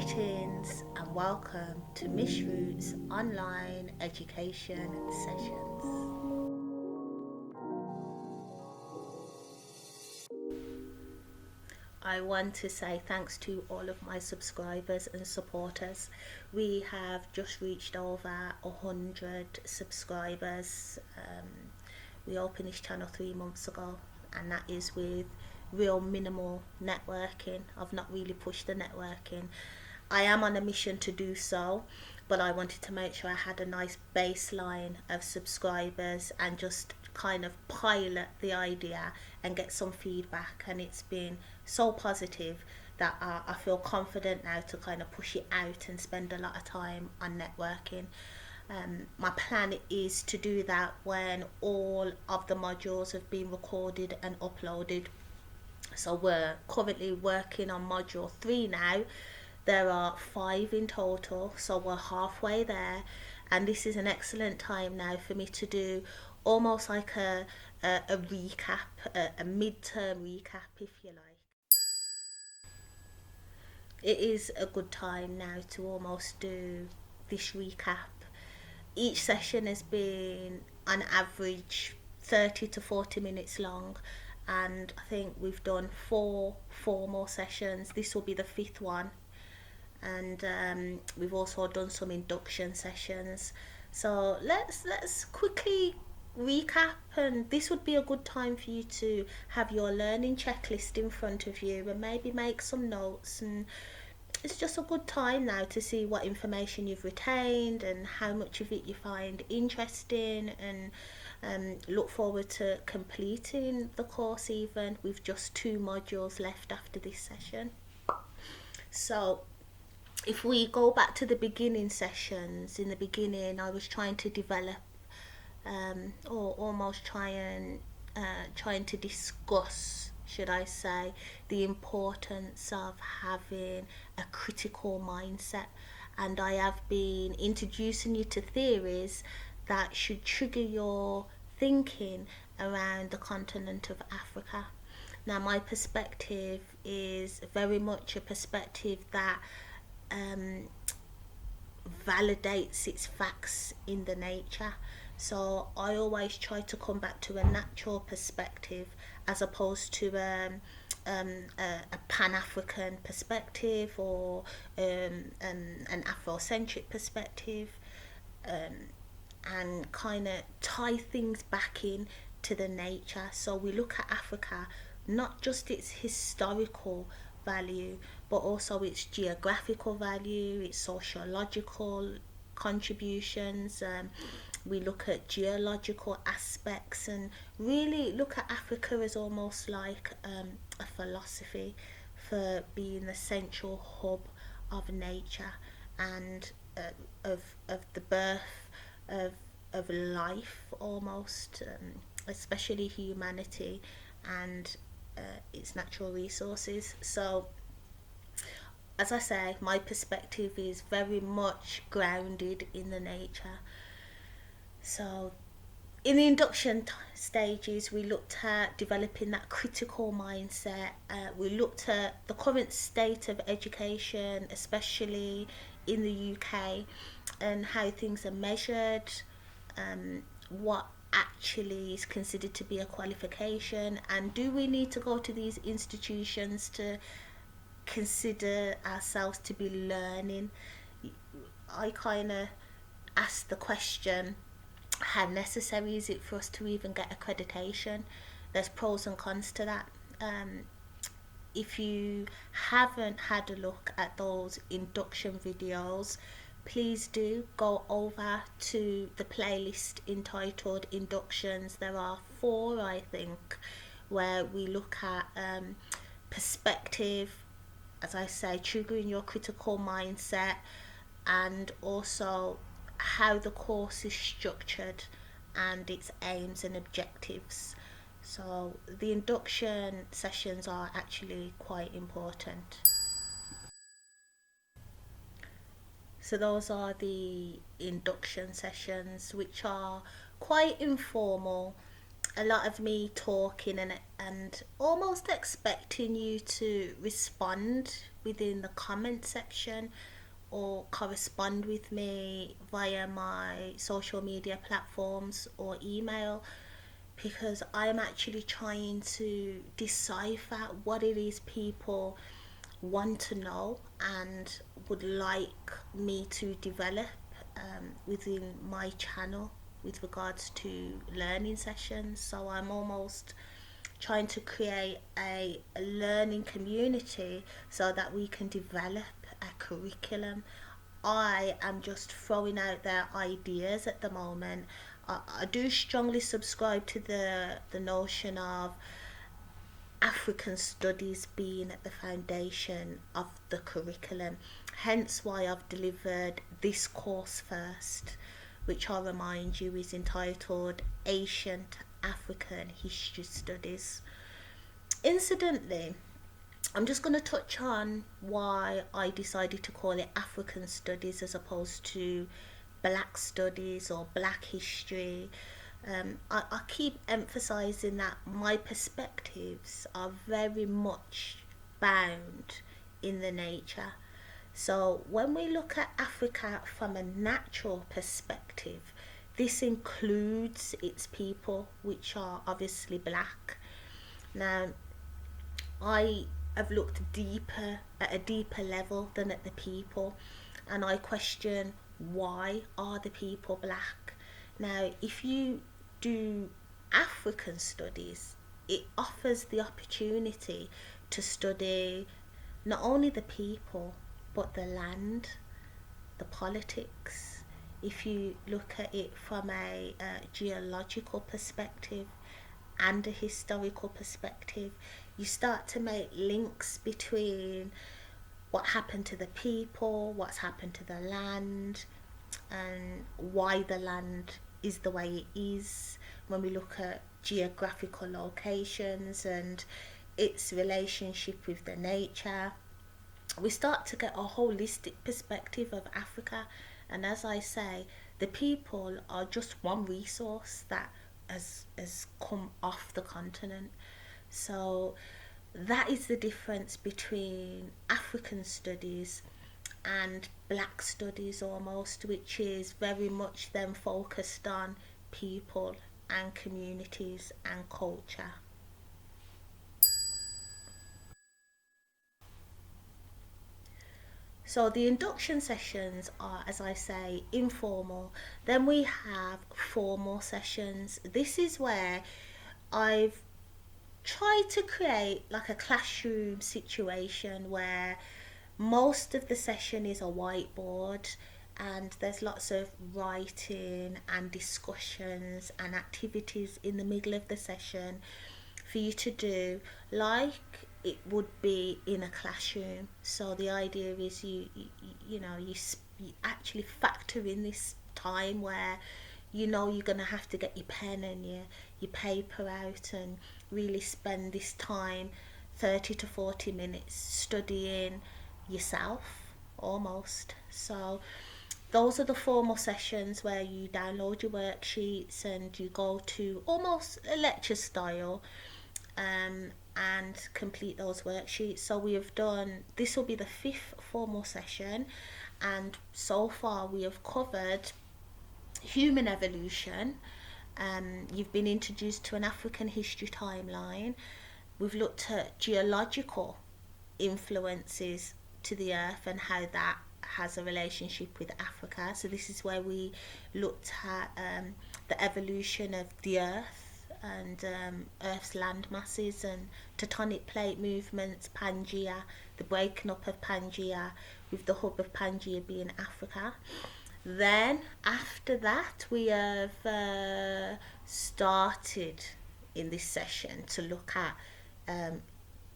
Greetings and welcome to Mz.Rootz online education sessions. I want to say thanks to all of my subscribers and supporters. We have just reached over 100 subscribers. We opened this channel 3 months ago, and that is with real minimal networking. I've not really pushed the networking. I am on a mission to do so, but I wanted to make sure I had a nice baseline of subscribers and just kind of pilot the idea and get some feedback, and it's been so positive that I feel confident now to kind of push it out and spend a lot of time on networking. My plan is to do that when all of the modules have been recorded and uploaded. So we're currently working on module 3 now. There are 5 in total, so we're halfway there, and this is an excellent time now for me to do almost like a recap, a midterm recap, if you like. It is a good time now to almost do this recap. Each session has been on average 30 to 40 minutes long, and I think we've done four more sessions. This will be the 5th one, and we've also done some induction sessions. So let's quickly recap, and this would be a good time for you to have your learning checklist in front of you and maybe make some notes. And it's just a good time now to see what information you've retained and how much of it you find interesting, and look forward to completing the course even with just 2 modules left after this session. So if we go back to the beginning sessions, in the beginning I was trying to develop or almost trying to discuss, should I say, the importance of having a critical mindset, and I have been introducing you to theories that should trigger your thinking around the continent of Africa. Now my perspective is very much a perspective that validates its facts in the nature. So I always try to come back to a natural perspective as opposed to a Pan-African perspective or an Afrocentric perspective, and kind of tie things back in to the nature. So we look at Africa, not just its historical value, but also its geographical value, its sociological contributions. We look at geological aspects and really look at Africa as almost like a philosophy for being the central hub of nature and of the birth of life almost, especially humanity and its natural resources. So as I say, my perspective is very much grounded in the nature. So in the induction stages, we looked at developing that critical mindset. We looked at the current state of education, especially in the UK, and how things are measured, what actually is considered to be a qualification, and do we need to go to these institutions to consider ourselves to be learning. I kind of asked the question, how necessary is it for us to even get accreditation? There's pros and cons to that. If you haven't had a look at those induction videos, please do go over to the playlist entitled Inductions. There are 4, I think, where we look at perspective, as I say, triggering your critical mindset, and also how the course is structured and its aims and objectives. So the induction sessions are actually quite important. So those are the induction sessions, which are quite informal, a lot of me talking and almost expecting you to respond within the comment section or correspond with me via my social media platforms or email, because I'm actually trying to decipher what it is people want to know and would like me to develop within my channel with regards to learning sessions. So I'm almost trying to create a learning community so that we can develop a curriculum. I am just throwing out their ideas at the moment. I do strongly subscribe to the notion of African studies being at the foundation of the curriculum. Hence why I've delivered this course first, which I'll remind you is entitled Ancient African History Studies. Incidentally, I'm just going to touch on why I decided to call it African Studies as opposed to Black Studies or Black History. I keep emphasizing that my perspectives are very much bound in the nature. So when we look at Africa from a natural perspective, this includes its people, which are obviously black. Now, I have looked deeper at a deeper level than at the people, and I question, why are the people black? Now, if you do African studies, it offers the opportunity to study not only the people but the land, the politics. If you look at it from a geological perspective and a historical perspective, you start to make links between what happened to the people, what's happened to the land, and why the land is the way it is. When we look at geographical locations and its relationship with the nature, we start to get a holistic perspective of Africa. And as I say, the people are just one resource that has come off the continent. So that is the difference between African studies and black studies almost, which is very much then focused on people and communities and culture. So the induction sessions are, as I say, informal. Then we have formal sessions. This is where I've tried to create like a classroom situation where most of the session is a whiteboard and there's lots of writing and discussions and activities in the middle of the session for you to do like it would be in a classroom. So the idea is you actually factor in this time where you're going to have to get your pen and your paper out and really spend this time 30 to 40 minutes studying yourself almost. So those are the formal sessions where you download your worksheets and you go to almost a lecture style and complete those worksheets. So we have done, this will be the fifth formal session, and so far we have covered human evolution. You've been introduced to an African history timeline. We've looked at geological influences to the earth and how that has a relationship with Africa. So this is where we looked at the evolution of the earth and Earth's land masses and tectonic plate movements, Pangaea, the breaking up of Pangaea, with the hub of Pangaea being Africa. Then after that we have started in this session to look at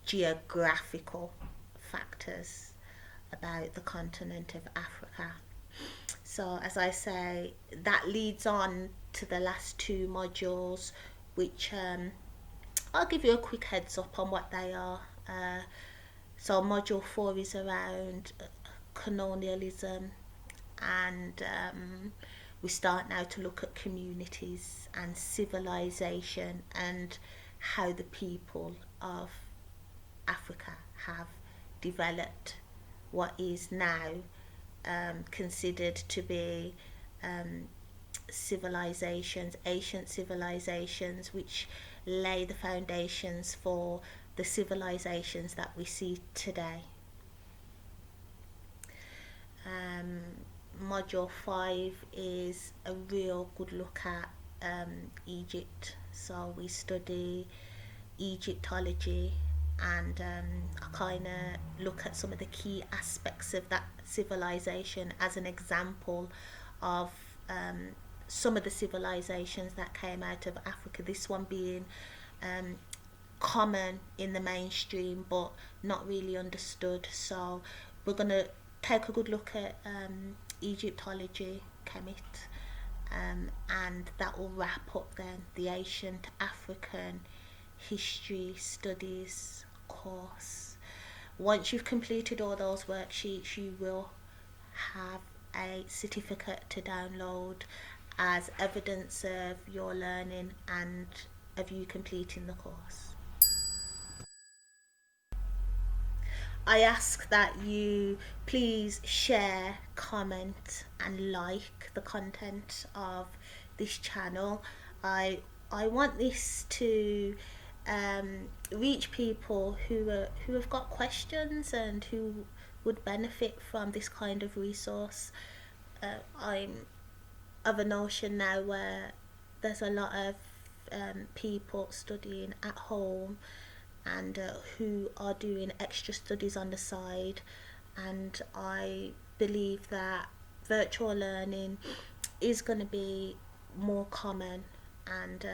geographical factors about the continent of Africa. So as I say, that leads on to the last two modules, which I'll give you a quick heads up on what they are. So module 4 is around colonialism and we start now to look at communities and civilization and how the people of Africa have developed what is now considered to be um, civilizations, ancient civilizations, which lay the foundations for the civilizations that we see today. Um, Module 5 is a real good look at Egypt. So we study Egyptology, and I kind of look at some of the key aspects of that civilization as an example of um, some of the civilizations that came out of Africa. This one being um, common in the mainstream but not really understood. So we're going to take a good look at Egyptology, Kemet, and that will wrap up then the ancient African history studies course. Once you've completed all those worksheets, you will have a certificate to download as evidence of your learning and of you completing the course. I ask that you please share, comment, and like the content of this channel. I want this to reach people who have got questions and who would benefit from this kind of resource. I'm of a notion now where there's a lot of people studying at home and who are doing extra studies on the side, and I believe that virtual learning is going to be more common, and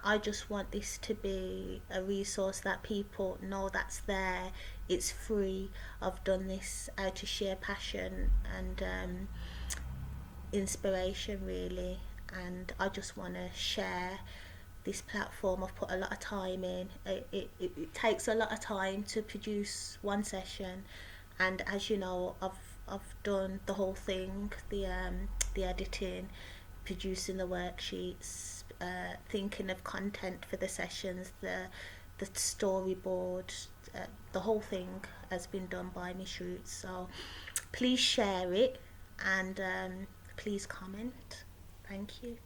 I just want this to be a resource that people know that's there. It's free. I've done this out of sheer passion and inspiration really, and I just want to share this platform. I've put a lot of time in. It takes a lot of time to produce one session, and as you know, I've done the whole thing, the editing, producing the worksheets, thinking of content for the sessions, the storyboard, the whole thing has been done by Mz.Rootz. So please share it, and please comment. Thank you.